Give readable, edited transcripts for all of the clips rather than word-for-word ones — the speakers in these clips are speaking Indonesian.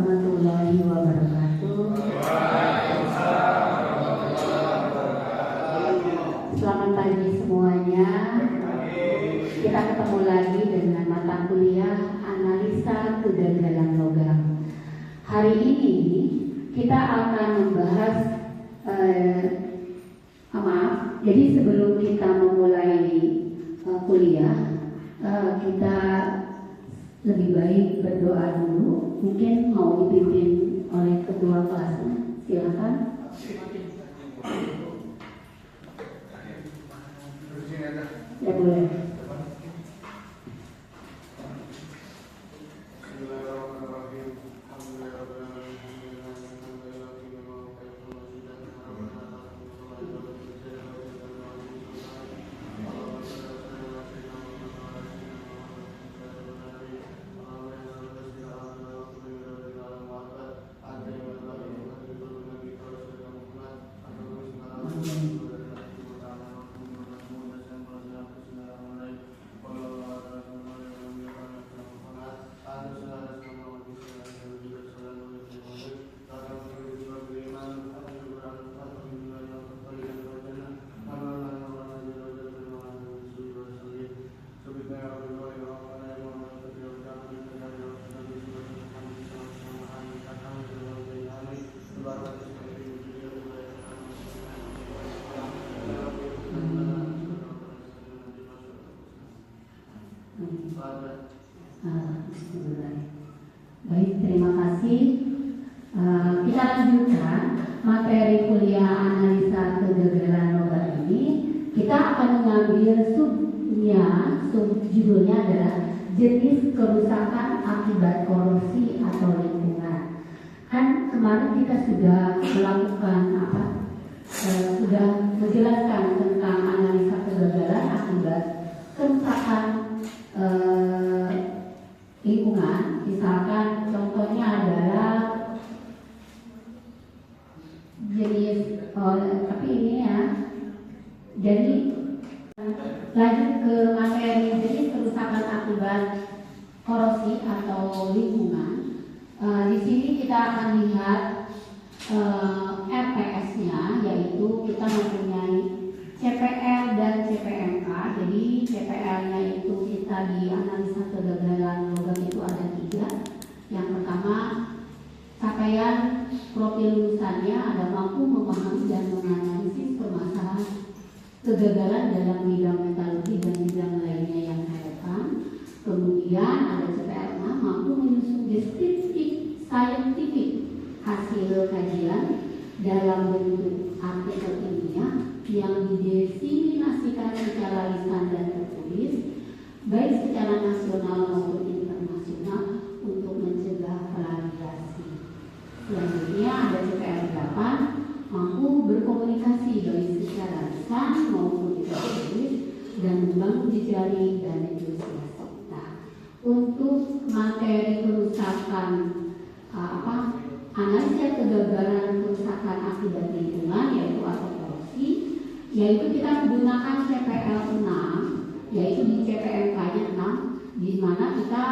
warahmatullahi wabarakatuh. Selamat pagi semuanya. Kita ketemu lagi dengan mata kuliah analisa kegagalan logam. Hari ini kita akan membahas jadi sebelum kita memulai kuliah, kita lebih baik berdoa dulu. Mungkin mau dipimpin oleh ketua kelasnya. Silakan. Ya boleh. Baik, terima kasih. Kita lanjutkan materi kuliah analisa kegagalan logam ini. Kita akan mengambil judulnya adalah jenis kerusakan akibat korupsi atau lingkungan. Kan kemarin kita sudah melakukan sudah menjelaskan tentang analisa kegagalan akibat kerusakan lingkungan. Misalkan contohnya adalah jenis tapi ini ya. Jadi lanjut ke materi jenis kerusakan akibat korupsi atau lingkungan. Di sini kita akan lihat RPS-nya, yaitu kita mempunyai CPL dan CPMK. Jadi CPL-nya itu kita di analisa kegagalan logam itu ada 3. Yang pertama, capaian profil lulusannya ada mampu memahami dan menganalisis permasalahan kegagalan dalam bidang metalurgi dan bidang lainnya yang relevan. Kemudian ada CPL 6, mampu menyusun deskripsi saintifik hasil kajian dalam bentuk artikel ilmiah yang didiseminasikan secara lisan dan tertulis, baik secara nasional maupun internasional untuk mencegah plagiasi. Selanjutnya ada CPL 8, mampu berkomunikasi baik secara lisan maupun tertulis dan membangun jejaring dan negosiasi. Nah, untuk materi kerusakan analisa kegagalan kerusakan akibat lingkungan yaitu atau korupsi, yaitu kita menggunakan CPL 6, yaitu di CPMK-nya 6, di mana kita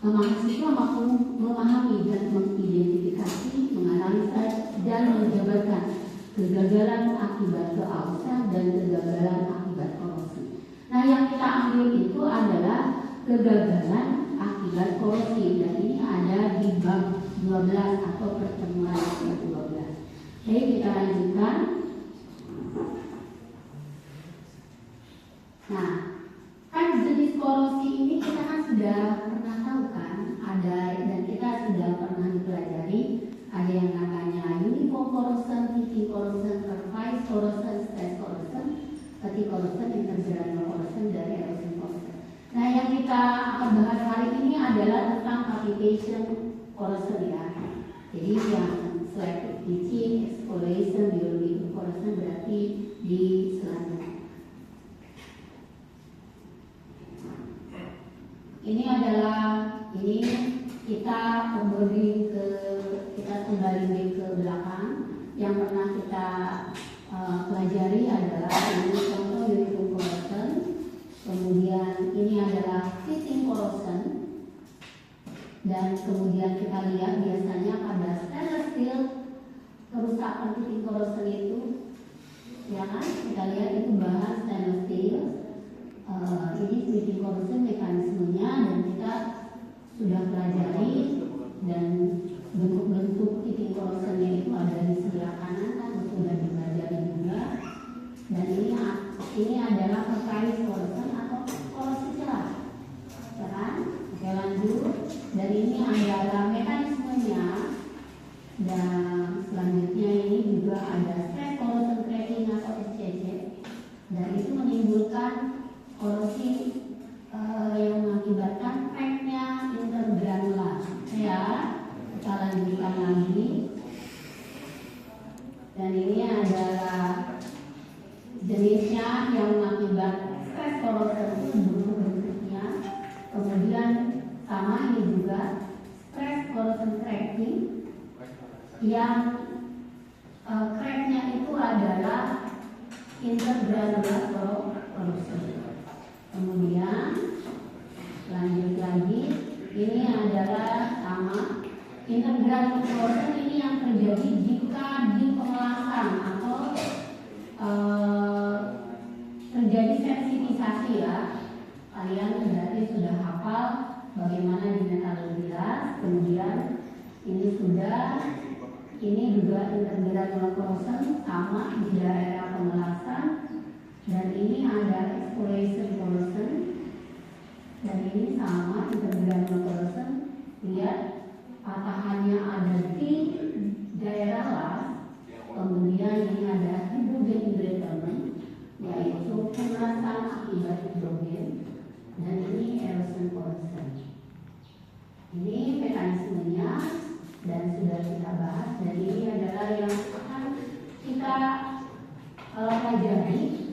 mahasiswa mampu memahami dan mengidentifikasi, menganalisa dan menjabarkan kegagalan akibat keausan dan kegagalan akibat korupsi. Nah, yang kita ambil itu adalah kegagalan akibat korupsi, dan ini ada di bab 12 atau pertemuan yang 12. Oke, kita lanjutkan. Nah, kan jenis korupsi ini kita kan sudah pernah tahu kan, ada dan kita sudah pernah dipelajari. Ada yang namanya uniform corrosion, heating corrosion, surface corrosion, stress corrosion, fatigue corrosion, intergeral corrosion, dan erosion corrosion. Nah, yang kita akan bahas hari ini adalah tentang cavitation corrosion ya. Jadi yang selective leaching, exfoliation, biological corrosion berarti di selanjutnya. Ini kita kembali ke belakang. Yang pernah kita pelajari adalah ini contoh uniform corrosion. Kemudian ini adalah heating corrosion. Dan kemudian kita lihat biasanya pada stainless steel kerusakan titik corrosion itu, ya kan? Kita lihat itu bahan stainless steel. Ini titik corrosion mekanismenya dan kita sudah pelajari, dan bentuk-bentuk titik corrosionnya itu ada di sebelah kanan kan, sudah dipelajari juga. Dan ini adalah volcanic corrosion atau korosi celah, ya kan? Oke, lanjut. Dan ini adalah mekanismenya. Dan selanjutnya ini juga ada stress corrosion cracking atau SCC, dan itu menimbulkan korosi yang mengakibatkan cracknya intergranular. Ya, kita lanjutkan lagi. Dan ini adalah jenisnya yang mengakibatkan stress corrosion bentuk-bentuknya. Kemudian sama ini juga stress corrosion cracking yang cracknya itu adalah intergranular corrosion. Kemudian lanjut lagi, ini adalah sama intergranular corrosion, ini yang terjadi jika di pengelasan atau terjadi sensitisasi, ya. Kalian berarti sudah hafal bagaimana di metalobilas. Kemudian ini juga intergranular corrosion sama di daerah pengelasan. Dan ini ada exfoliation corrosion, dan ini sama intergranular corrosion. Lihat patahannya ada di daerah las. Kemudian ini ada hydrogen embrittlement, yaitu pengelasan akibat hidrogen. Dan ini erosion corrosion. Ini mekanismenya dan sudah kita bahas. Dan ini adalah yang akan kita pelajari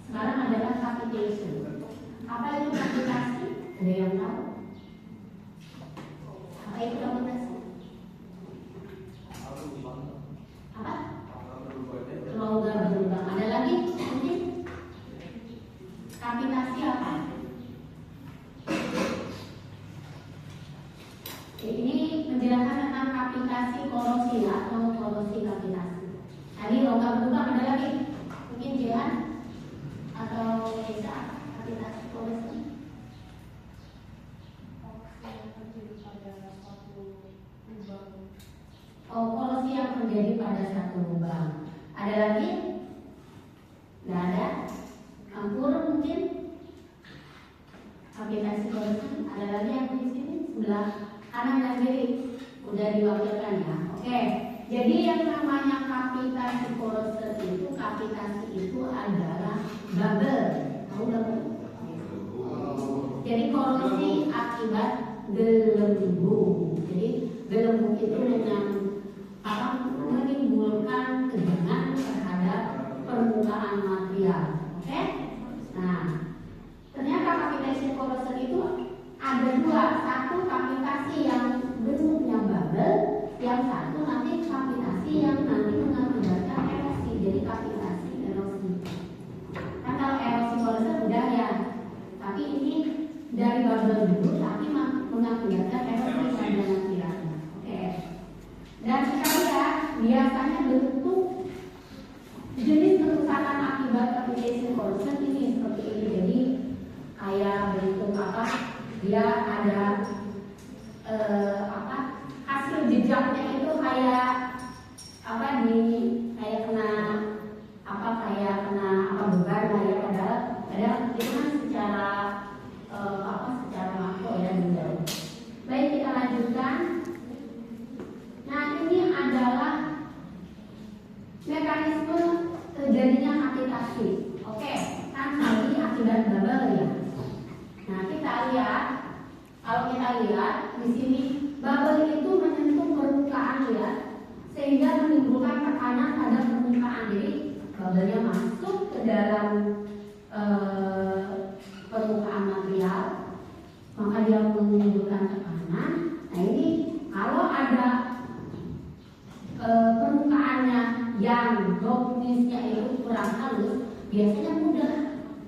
sekarang adalah cavitation. Apa itu cavitasi? Ada yang tahu? Apa itu cavitasi? Apa? Longgar berlubang. Ada lagi? Mungkin? Cavitasi apa? Ini menjelaskan tentang cavitasi korosi atau korosi cavitasi. Tadi longgar berlubang, ada lagi? Mungkin Jihan? Atau bisa cavitasi korosi? Oh, korosi yang terjadi pada satu lubang. Ada lagi? Nggak ada? Campur mungkin? Cavitasi korosi. Ada lagi yang di sini? Sebelah kanan dan kiri udah diwakilkan, ya. Oke. Jadi yang namanya cavitasi korosi itu adalah bubble. Tahu bubble? Jadi korosi akibat gelembung. Jadi gelembung itu menimbulkan kegenangan terhadap permukaan material. Oke? Nah, ternyata cavitasi korosi itu ada dua. Satu cavitasi yang bentuknya bubble, yang satu nanti cavitasi yang nanti mengakibatkan erosi. Jadi cavitasi erosi. Kan kalau erosi korosi udah, ya. Tapi ini dari bubble dulu, tapi mengakibatkan erosi pada material. Oke. Dan kita lihat biasanya bentuk jenis kerusakan akibat cavitasi korosi ini seperti ini. Jadi kayak bentuk apa? Dia ada hasil jejaknya itu kayak apa, kayak kena beban lah, ya. Padahal itu kan secara makro, ya, menjauh. Baik, kita lanjutkan. Nah, ini adalah mekanisme terjadinya cavitasi. Oke, kan tadi akibat bubble, ya. Nah, kita lihat, kalau kita lihat di sini bubble itu menyentuh permukaan, ya, sehingga menimbulkan tekanan pada permukaan. Jadi bubble-nya masuk ke dalam permukaan material, maka dia menimbulkan tekanan. Nah, ini kalau ada permukaannya yang dopnisnya itu kurang halus, biasanya mudah.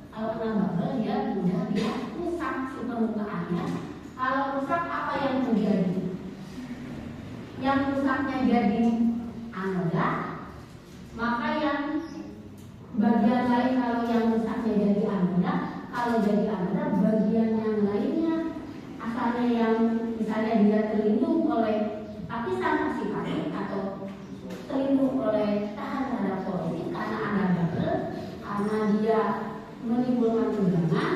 Kalau kena bubble, dia mudah rusak si permukaannya Kalau rusak apa yang terjadi? Yang rusaknya jadi anoda, maka yang bagian lain kalau yang rusaknya jadi anoda, kalau jadi anoda bagian yang lainnya asalnya yang misalnya dia terlindung oleh lapisan pasifatik atau terlindung oleh tahan terhadap korosif karena ada bubble, karena dia menimbulkan tegangan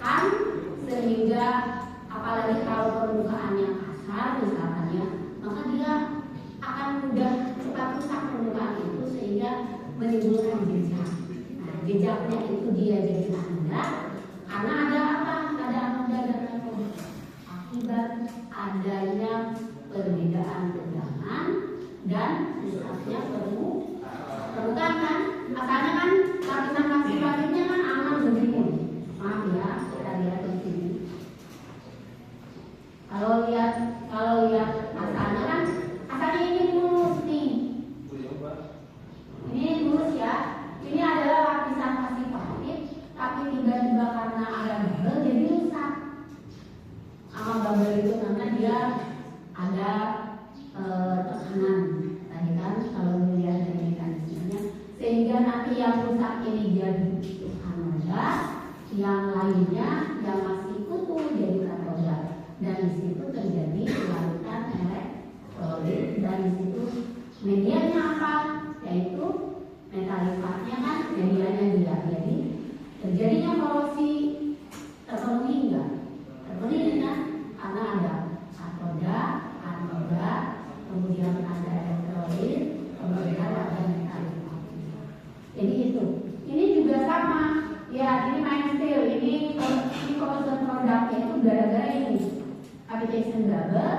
kan, sehingga apalagi kalau permukaannya kasar misalnya, maka dia akan mudah cepat rusak permukaan itu sehingga menimbulkan jejak. Nah, jejaknya itu dia jadi anoda karena ada apa? Ada anoda dan katoda akibat adanya perbedaan tegangan dan rusaknya permukaan kan. Asalnya kan lapisan pasifatiknya kan aman begini. Maaf ya, kita lihat di sini. Kalau lihat asalnya kan, asalnya ini mulus nih. Ini mulus ya. Ini adalah lapisan pasifatik, tapi tiba-tiba karena ada bubble jadi rusak. Sama bubble itu karena dia ada tekanan. Tadi kan kalau dilihat dari mekanismenya, sehingga nanti yang rusak ini jadi anoda, yang lainnya yang masih utuh jadi katoda. Dan di situ terjadi larutan elektrolit, dan di situ medianya apa? Yaitu metalifatnya kan medianya dia. Jadi terjadinya korosi terpenuhi enggak? Terpenuhi kan? Karena ada katoda, anoda, kemudian ada elektrolit, kemudian ada metalifat. Jadi itu. Ini juga sama. Ya, ini main steel, ini corrosion produknya itu gara-gara ini cavitation bubble,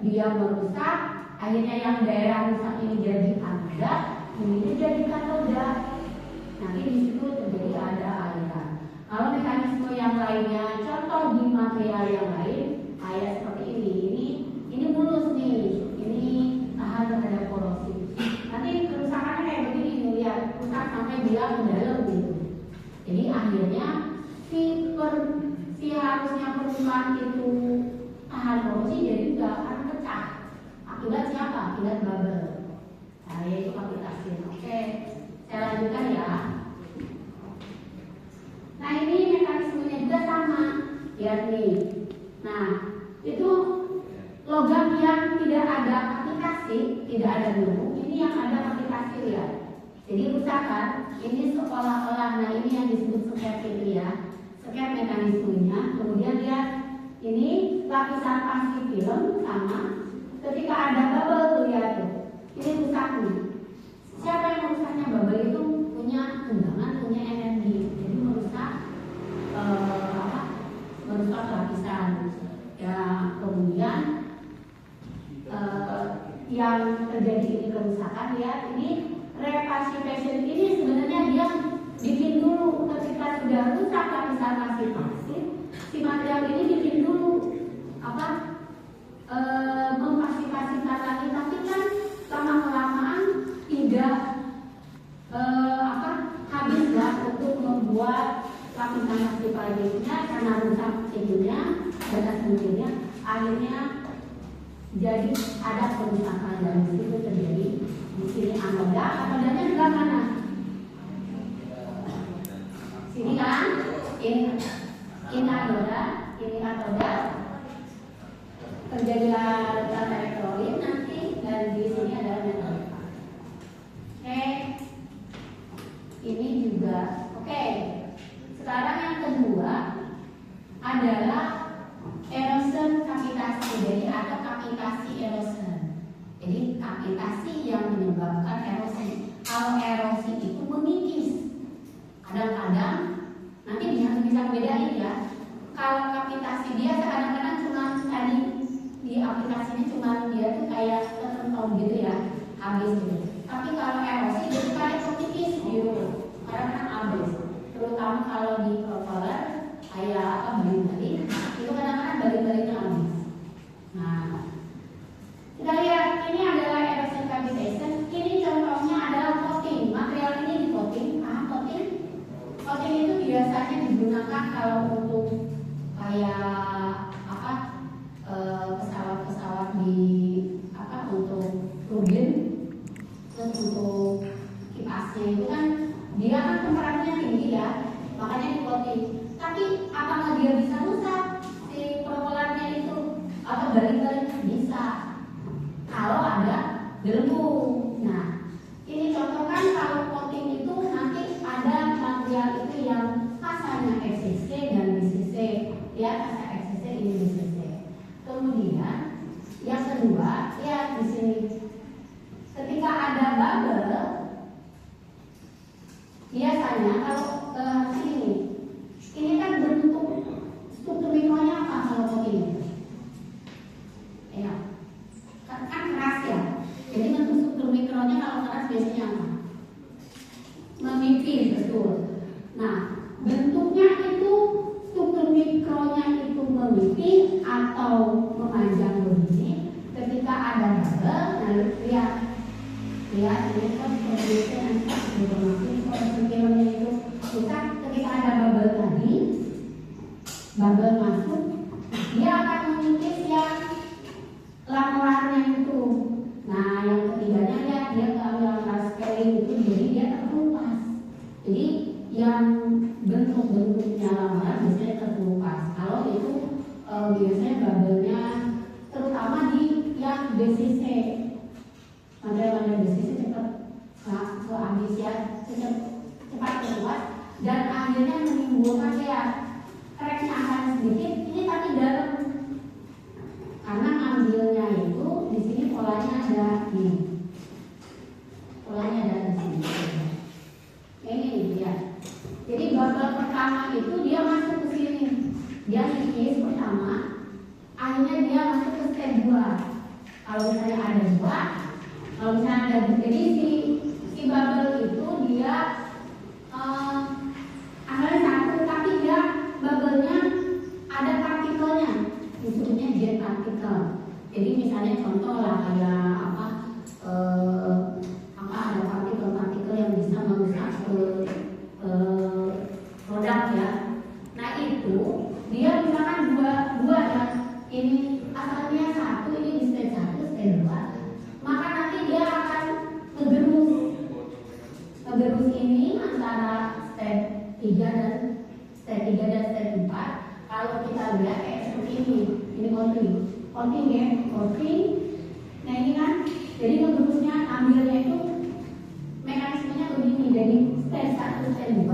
dia merusak, akhirnya yang daerah rusak ini jadi anoda, ini jadi katoda. Nanti di situ terjadi ada aliran. Kalau mekanisme yang lainnya, contoh di material yang lain, kayak seperti ini mulus nih, ini tahan terhadap korosi. Nanti kerusakannya kayak begini, lihat rusak sampai dia ke dalam gitu. Jadi akhirnya si harusnya permukaan itu tahan korosi jadi nggak akan pecah. Akibat siapa? Akibat bubble. Nah, yaitu kapitasi. Oke, saya lanjutkan ya. Nah, ini mekanismenya juga sama. Lihat nih. Nah, itu logam yang tidak ada aplikasi, tidak ada dulu. Ini yang ada aplikasi, lihat. Jadi rusakan. Ini seolah-olah, nah ini yang disebut skep itu ya, skep mekanismenya. Kemudian lihat, ini lapisan pasti film sama. Ketika ada bubble tuh lihat tuh, ini rusak nih. Siapa yang merusaknya? Bubble itu punya tegangan, punya energi, jadi merusak merusak lapisan. Ya kemudian yang terjadi ini kerusakan, lihat ini repacitation ini sebenarnya dia bikin dulu ketika sudah rusak lapisan pasif, si material ini bikin dulu apa mempasifasikan lagi, tapi kan lama kelamaan tidak habis lah untuk membuat lapisan pasifnya karena rusak ininya, batas mungkinnya, akhirnya jadi ada kerusakan dan itu terjadi. Di sini anoda, anodanya sebelah mana? Sini kan? Ini anoda, ini katoda. Terjadilah letak elektrolit nanti, dan di sini adalah metalifat. Oke, ini juga. Oke, sekarang yang kedua adalah erosion kapitasi, jadi ada kapitasi erosion. Jadi kapitasi yang menyebabkan erosi. Kalau erosi itu mengikis, kadang-kadang nanti bisa bedain ya. Kalau kapitasi dia kadang-kadang cuma tadi di aplikasinya cuma dia tuh kayak tertentu gitu ya, habis gitu. Tapi kalau erosi dia kayak mengikis gitu, kadang-kadang habis. Terutama kalau di propeller kayak balik-balik, itu kadang-kadang balik-baliknya habis. Nah, kita lihat ini adalah erosion cavitation. Ini contohnya adalah coating. Material ini di coating. Coating. Coating itu biasanya digunakan kalau untuk kayak turbin. Terus untuk kipasnya itu kan dia kan temperatunya tinggi ya, makanya di coating. Tapi apakah dia bisa rusak si propelernya itu atau balik-balik? Bisa kalau ada gelembung. Nah, ini contoh kan kalau coating itu nanti ada material itu yang kasarnya XCC dan BCC, ya kasar XCC ini BCC. Kemudian yang kedua, ya di sini ketika ada bubble, biasanya kalau ini kan bentuk struktur mikronya apa kalau coating? Ya, kan keras ya. Jadi bentuk struktur mikronya kalau keras biasanya apa? Memipih, betul. Nah, bentuknya itu struktur mikronya itu memipih atau memanjang begini. Ketika ada bubble, nah lihat ini kan kondisi mikronya itu rusak. Ketika ada bubble tadi, bubble masuk, dia akan mengikis yang laporannya itu. Nah, yang ketiganya dia keambil scaling itu, jadi dia terkelupas. Jadi yang bentuk-bentuknya lamaran biasanya terkelupas. Kalau itu biasanya bubble-nya terutama di yang BCC. Material BCC cepat habis ya, cepat keluar dan akhirnya menimbulkan ya crack-nya akan sedikit. Ini tapi dalam karena ambilnya itu di sini polanya ada ini. Polanya ada di sini. Ini dia. Jadi bubble pertama itu dia masuk ke sini. Dia ngikis pertama, akhirnya dia masuk ke step 2. Kalau misalnya ada 2, kalau misalnya ada, jadi si bubble itu dia asalnya satu, tapi dia bubble-nya ada partikelnya, disebutnya jet partikel. Jadi misalnya contoh lah kayak apa ada partikel-partikel yang bisa merusak produk ya. Nah itu dia misalkan dua ya, ini asalnya satu, ini di step 1, step 2, maka nanti dia akan ngegerus ini antara step 3 dan step 4. Kalau kita lihat kayak seperti ini coating ya, coating. Nah ini kan, jadi ngegerusnya ambilnya itu mekanismenya begini. Jadi step 1, step 2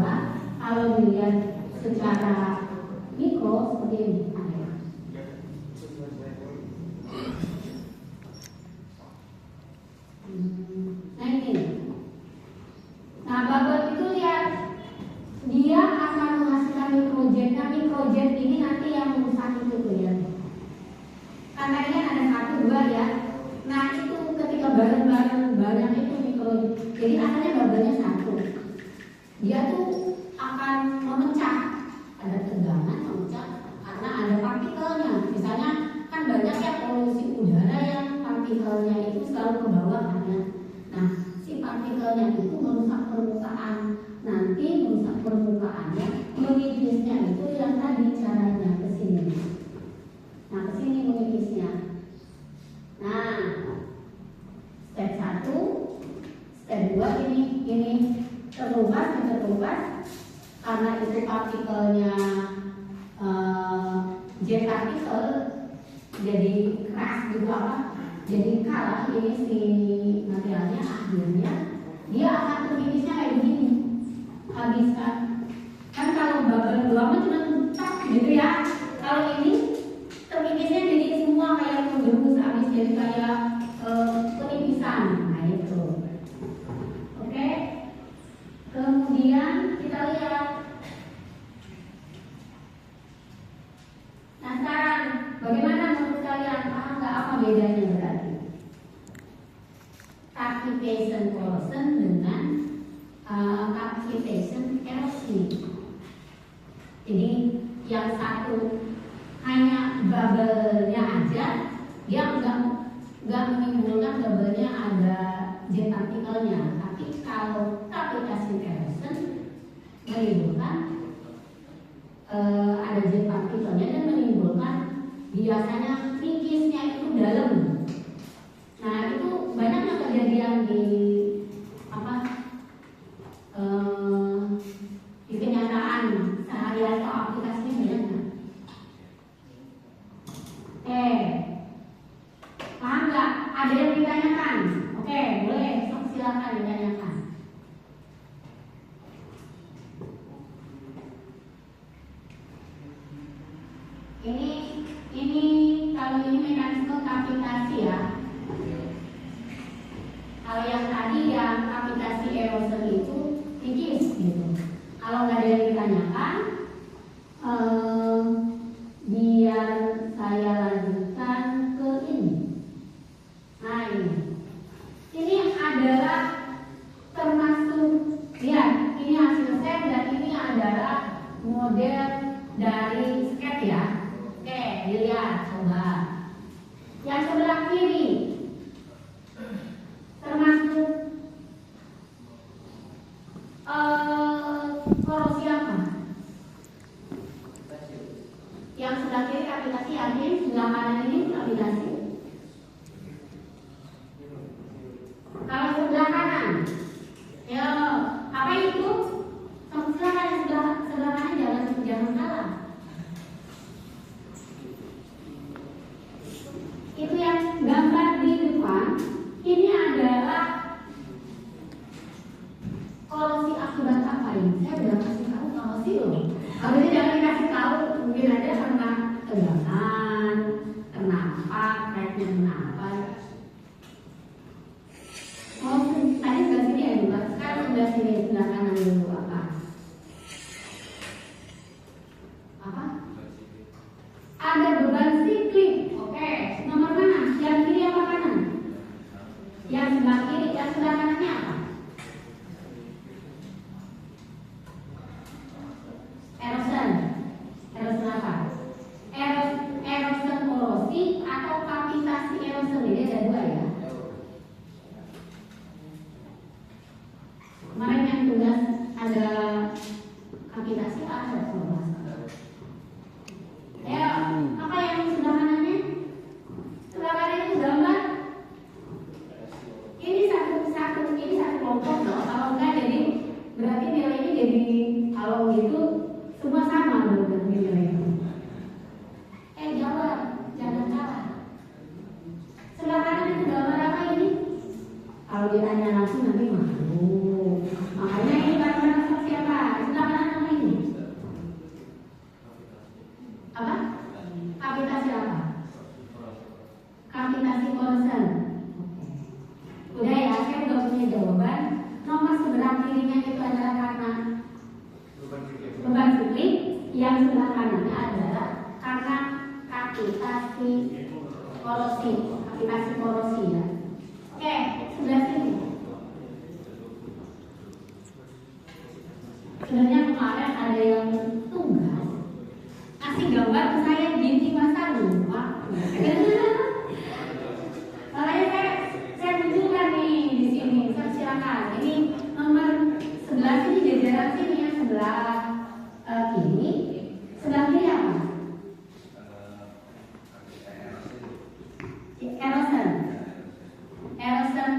kalau dilihat secara mikro seperti ini. Nah ini. Nah bubble itu lihat dia akan menghasilkan mikrojet. Nah mikrojet ini nanti yang merusak itu tuh ya. Karena ini ada 1, 2 ya. Nah itu ketika bareng-bareng banyak itu mikrojet. Jadi asalnya bubble-nya 1. Dia tuh akan memecah. Ada tegangan memecah karena ada partikelnya. Misalnya kan banyak ya polusi udara yang partikelnya itu selalu ke bawah kan ya. Nah si partikelnya itu merusak permukaan. Nanti merusak permukaannya, mengipisnya itu yang tadi caranya ke sini. Nah ke sini mengipisnya. Nah step 1, step 2 ini terlupas karena itu partikelnya jet partikel jadi keras juga apa, jadi kalah ini si materialnya, akhirnya dia akan terbinisnya kayak begini, habiskan. Kan kalau bubble lama cuma tak gitu ya, kalau ini terbinisnya jadi semua kayak menggerus habis, jadi kayak penipisan. Nah itu oke. Kemudian kita lihat. Nah sekarang bagaimana menurut kalian? Paham nggak apa bedanya berarti cavitation corrosion dengan cavitation erosion? Jadi yang satu hanya bubble-nya aja, dia nggak menimbulkan bubble-nya ada jet partikelnya. Tapi kalau cavitation erosion menimbulkan ada jet partikelnya dan menimbulkan biasanya nikisnya itu dalam. Nah itu banyak yang yang aplikasi erosion itu dikis gitu. Kalau nggak ada yang ditanyakan, biar saya lanjutkan ke ini. Nah ini adalah termasuk ya ini hasil set dan ini adalah model dari sketch ya. Oke, dilihat coba. Yang sebelah kiri termasuk korosi apa? Yang sebelah kiri aplikasi admin, sebelah kanan ini aplikasi. Kalau sebelah kanan, ya apa itu? Silakan sebelah kanan jangan salah. Itu yang gambar di depan ini adalah korosi akibat apa ini? Saya udah kasih tahu korosi loh. Harusnya jangan dikasih tahu, mungkin aja karena tegangan, kenapa, kayaknya kenapa. Oh, tadi sebelah sini ya juga. Sekarang sebelah sini sebelah kanan dulu apa? Apa? Ada beban siklik. Oke, nomor mana? Yang kiri apa kanan? Yang sebelah kiri, yang sebelah kanannya apa? Erosion. Erosion apa? Erosion korosi atau kapitasi erosion. Ini ada dua ya. Kemarin yang tugas ada kapitasi ada kalau ya, apa yang sebelah kanannya? Sebelah kanan itu gambar. Ini satu kelompok loh. Kalau enggak jadi berarti nilainya jadi kalau gitu semua sama berarti nilainya. Jawab, jangan salah. Sebelah kanan itu gambar apa ini? Kalau ditanya langsung nanti malu. Makanya ini gambar siapa? Sebelah kanan apa ini? Apa? Kapitasi apa? Kapitasi korosen. Udah ya, saya udah punya jawaban. Nomor sebelah kirinya itu adalah karena beban siklik, yang sebelah kanannya adalah karena kapitasi korosi. Kapitasi korosi ya. Oke, sebelah sini. Sebenarnya kemarin ada yang tugas kasih gambar ke saya binti masa lupa. Makanya saya tunjukkan nih di sini. Silakan. Ini nomor sebelah sini jajaran sini ya, sebelah kiri. Sebelah kiri apa? Erosion. Erosion.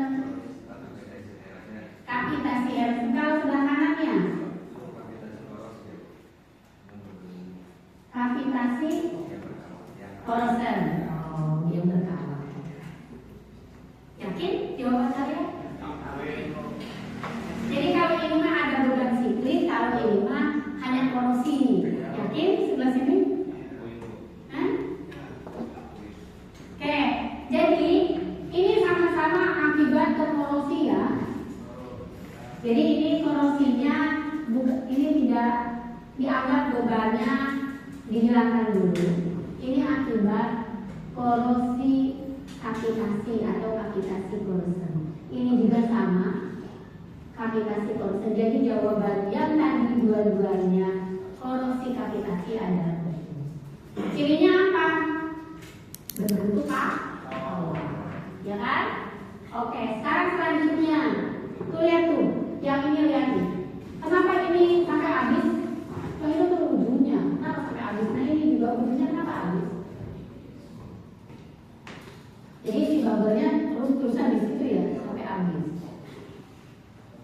Kapitasi erosion. Kalau sebelah kanannya kapitasi korosen. Oh, dia berkawan. Yakin jawaban saya? Jadi kalau ini mah ada beban siklik, kalau ini mah hanya korosi. Yakin sebelah sini? Hah? Oke, jadi ini sama-sama akibat ke korosi ya. Jadi ini korosinya ini tidak dianggap bebannya dihilangkan dulu. Ini akibat korosi kapitasi atau kapitasi korosen. Ini juga sama kapitasi korosen. Jadi jawaban yang tadi dua-duanya korosi kapitasi adalah betul. Cirinya apa? Berbentuk oh, ya kan? Oke, sekarang selanjutnya tuh lihat tuh, yang ini lihat nih. Kenapa ini sampai habis? Oh, itu tuh ujungnya. Kenapa sampai habis? Nah ini juga ujungnya kenapa habis? Jadi si bubble-nya terus-terusan di situ ya sampai habis.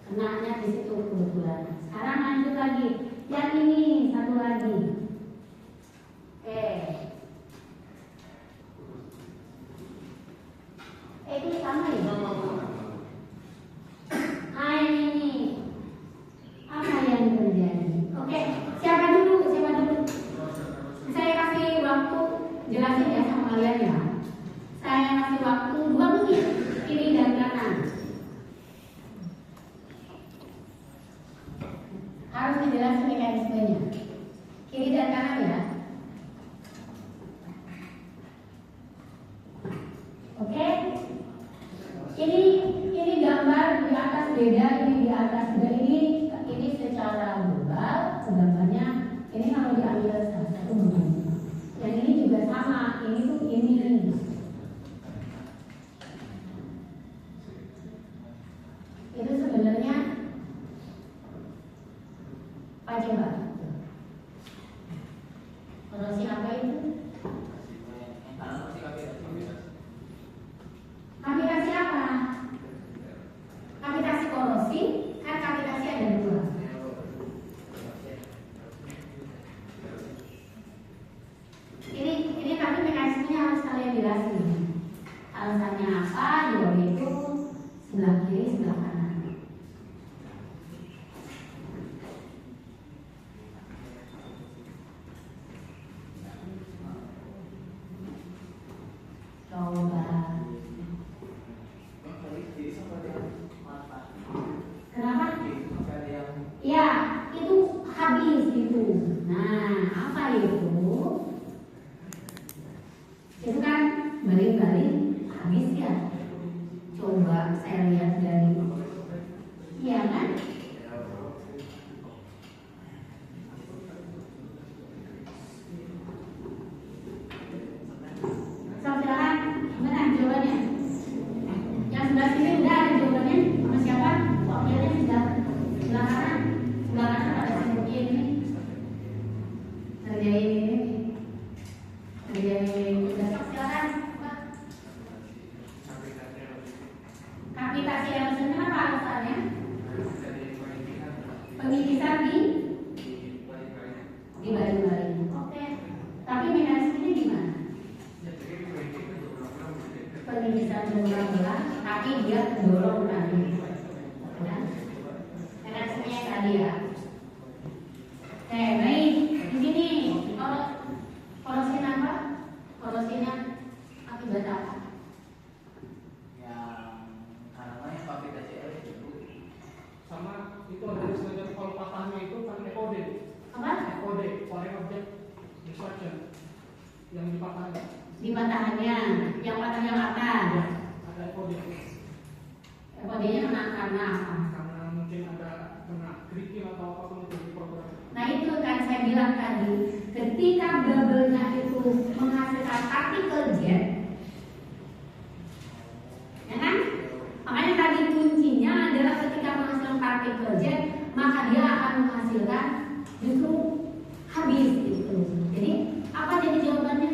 Kenanya di situ kebetulan. Sekarang lanjut lagi. Yang ini satu lagi. Oke. Itu sama ya? Nah ini apa yang terjadi? Oke, siapa dulu? Saya kasih waktu jelasin ya sama kalian ya. Saya kasih waktu 2 menit kiri dan kanan. Oke? Ini gambar di atas beda, ini di atas beda, ini secara global gambarnya. Ini kalau diambil satu begini. Yang ini juga sama, ini tuh ini. Itu sebenarnya apa coba? Korosi apa itu? Kavitasi apa? Kavitasi korosi, kan kavitasi ada dua. Ini tapi mekanismenya harus kalian jelasin. Alasannya apa? Jawab itu sebelah kiri, sebelah kanan. Coba. Kenapa? Ya, itu habis itu. Nah, apa itu? Itu kan balik-balik habis ya. Coba saya lihat dari, iya kan? Silakan, gimana jawabannya? Yang sebelah sini udah ada jawabannya sama siapa? Wakilnya sebelah kanan, pada sini ini. Kerjain ini. Besok silakan. Kavitasi erosionnya apa alasannya? Pengikisan di baling-baling. Oke. Tapi mekanismenya gimana? Pengikisan berulang-ulang, tapi dia mendorong tadi. Ya. Mekanismenya tadi ya. Oke, baik. Di sini korosinya apa? Korosinya akibat apa? Sama itu ada istilah kalau patahnya itu kan ekode. Apa? Ekode, foreign object destruction yang dipatahkan. Di patahannya, yang patah yang apa? Ada ekode. Ekodenya karena apa? Karena mungkin ada kena kerikil atau apapun itu di program. Nah itu kan saya bilang tadi, ketika bubble-nya itu menghasilkan partikel jet, ya kan? Makanya tadi kuncinya adalah ketika menghasilkan partikel jet, maka dia akan menghasilkan justru habis gitu. Jadi apa jadi jawabannya?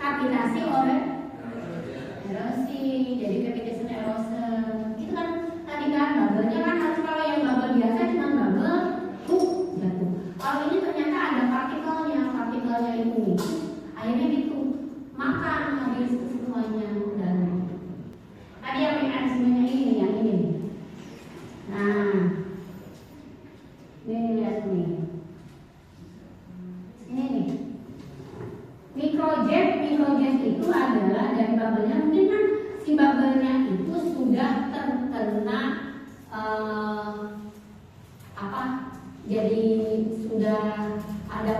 Kavitasi oleh erosi, jadi cavitation erosion. Itu kan tadi kan bubble-nya kan harus, kalau yang bubble biasa cuma bubble, jatuh. Kalau ini ternyata ada partikelnya itu akhirnya gitu makan habis semuanya. Dan tadi yang mekanismenya ini, yang ini. Nah, ini lihat nih. Ini nih. Microjet itu adalah dari bubble-nya, mungkin kan si bubble-nya itu sudah terkena jadi sudah ada